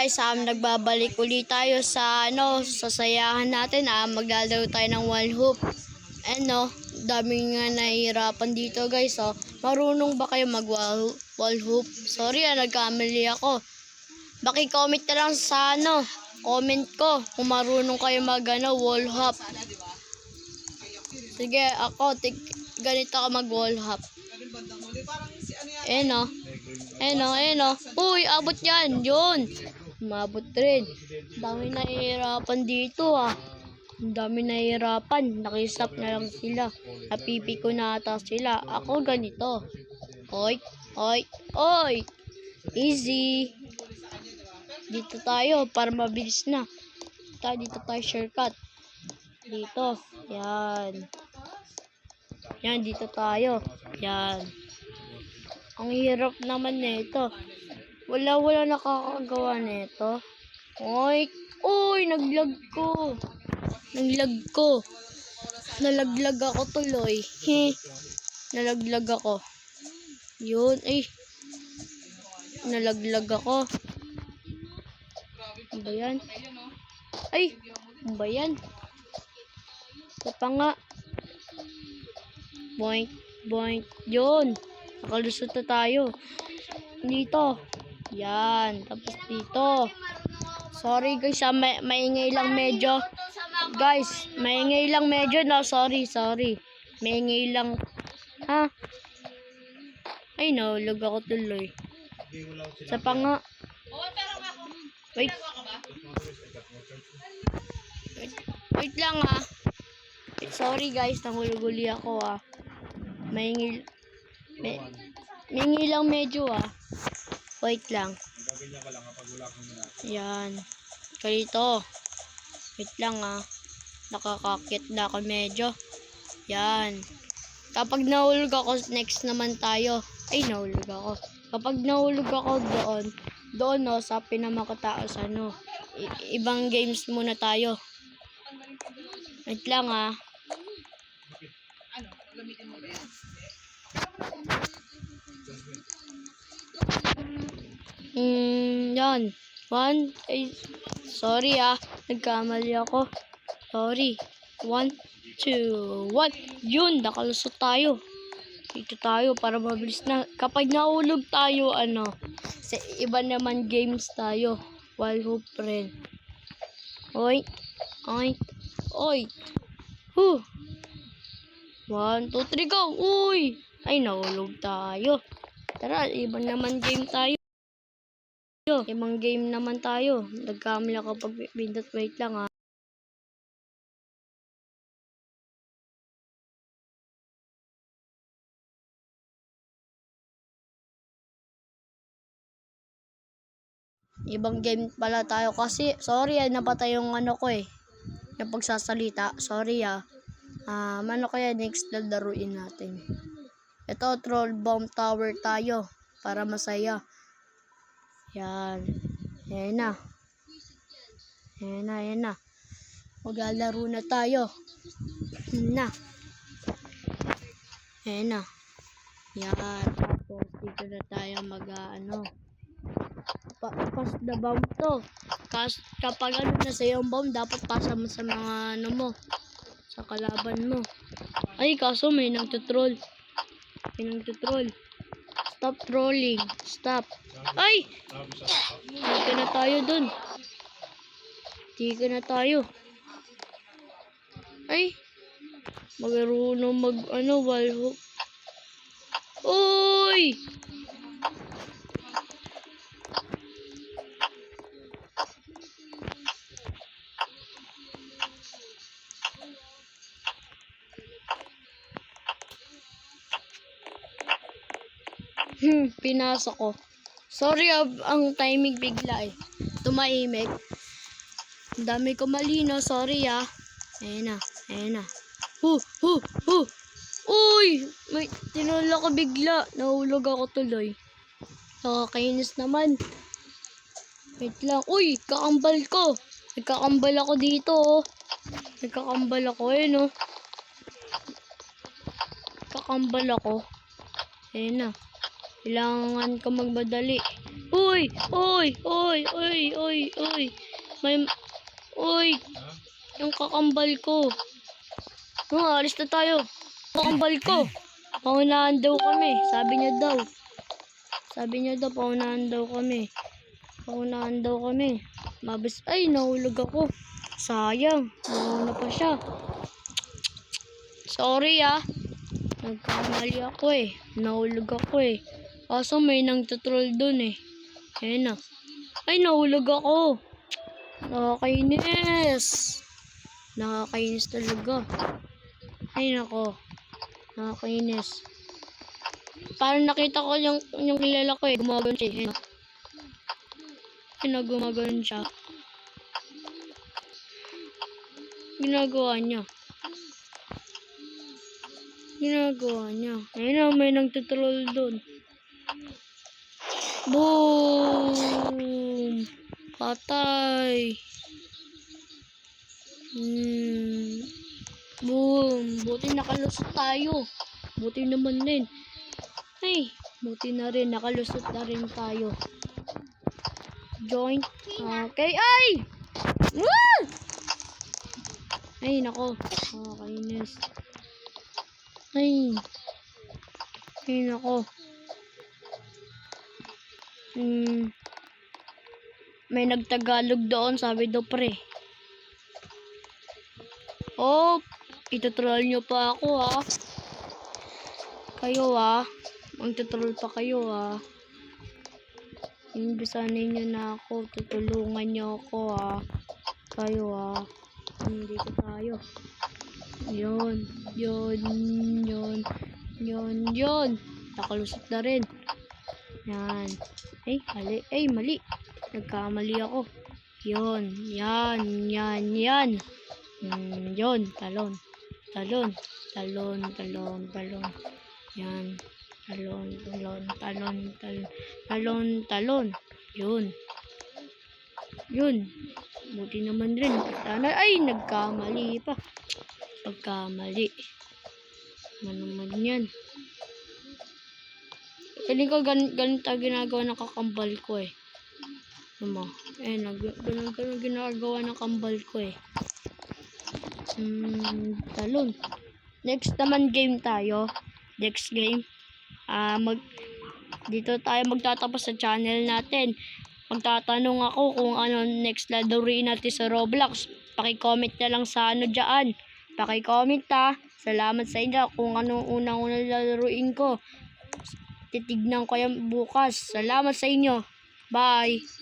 Guys, nagbabalik ulit tayo sa sasayahan natin. Maglalaro tayo ng wall hoop. Dami nga nahihirapan dito, guys. Marunong ba kayo mag wall hoop? Sorry, nagkamali ako. Baki-comment na lang sa comment ko kung marunong kayo mag wall hoop. Sige, ako ganito ako mag wall hoop. Uy, abot yan. Yun. Umabot rin. Dami nahihirapan dito Ang dami nahihirapan. Nakisap na lang sila. Napipi ko na ata sila. Ako ganito. Oy. Easy. Dito tayo para mabilis na. Dito tayo shortcut. Dito. Yan. Yan, dito tayo. Yan. Ang hirap naman nito. Wala nakakagawa nito. Uy, naglag ko. Nalaglag ako tuloy. Nalaglag ako. Yun, nalaglag ako. Ano ba yan? Ano ba yan? Ito pa nga. Boink. Yun. Nakalusot na tayo. Dito. Yan. Tapos dito. Sorry guys, maingay lang medyo. Guys, maingay lang medyo na. Sorry. Maingay lang. Nahulog ako tuloy. Sa pa nga. Wait lang Sorry guys, nahulog-uli ako Maingay lang medyo Wait lang. Yan. Ganito. Wait lang nakakakit na ako medyo. Yan. Kapag nahulog ako, next naman tayo. Nahulog ako. Kapag nahulog ako doon sa pinamakataas ibang games muna tayo. Wait lang Yan. Sorry nagkamali ako. Sorry. 1, 2, 1. Yun, nakalusot tayo. Dito tayo para mabilis na. Kapag nahulog tayo, sa iba naman games tayo. Wall hoop rin. Oy. 1, 2, 3, go! Uy! Nahulog tayo. Tara, ibang naman game tayo. Ibang game naman tayo. Nagkamali ako pag pindot. Wait lang Ibang game pala tayo kasi sorry napatay yung ko yung pagsasalita. Sorry ano kaya next na laruin natin? Ito, troll bomb tower tayo para masaya. Yan. Ayan na. Maglalaro na tayo. Ayan na. Yan. Tapos dito na tayo pass the bomb to. Kapag na sa yung bomb, dapat pasa mo sa mga sa kalaban mo. Kaso may nagtutroll. Stop trolling. Stop. Hindi ka na tayo dun. Marunong wall hoop. Uy! Pinasa ko. Sorry ang timing bigla tumahimik. Ang dami ko mali sorry Ayan na. Uy! May tinula ko bigla. Nahulog ako tuloy. Nakakainis naman. Wait lang. Uy! Kakambal ko. Nagkakambal ako dito Nagkakambal ako Kakambal ako. Ayan na. Kailangan ko magmadali. Uy! Uy! Uy! Uy! Uy! Uy! May... Uy! Yung kakambal ko. Alis na tayo. Kakambal ko. Paunahan daw kami. Sabi niya daw. Paunahan daw kami. Mabis... Ay, nahulog ako. Sayang. Nauna pa siya. Sorry nagkamali ako nahulog ako kaso may nang-tutrol dun ayun na. Ay, nahulog ako. Nakakainis talaga. Ay nako, nakakainis. Parang nakita ko yung kilala ko gumagano siya gumagano siya. Ginagawa niya. Ayun na, may nagtutrol doon. Boom! Patay. Boom! Buti nakalusot tayo. Buti naman din. Ay, buti na rin. Nakalusot na rin tayo. Joint. Okay. Ay! Woo! Ay, nako. Kainis. Ay nako. May nagtagalog doon, sabi daw pre. Itutroll nyo pa ako Kayo magtutroll pa kayo Imbisanin nyo na ako, tutulungan nyo ako Kayo dito tayo. Yun. Nakalusot na rin. Yan. Ay, mali. Nagkamali ako. Yun. Yan. Yun. Talon. Yan. Talon. Yun. Buti naman rin. Ay, nagkamali pa. Pagkamali. Naman yan. Feeling ko ganito ginagawa ng kakambal ko ganun ginagawa ng kambal ko talon. Next naman game tayo. Next game. Dito tayo magtatapos sa channel natin. Magtatanong ako kung ano next laruin natin sa Roblox. Paki-comment na lang sa dyan. Paki-comment Salamat sa inyo kung anong unang laruin ko. Titignan ko yan bukas. Salamat sa inyo. Bye.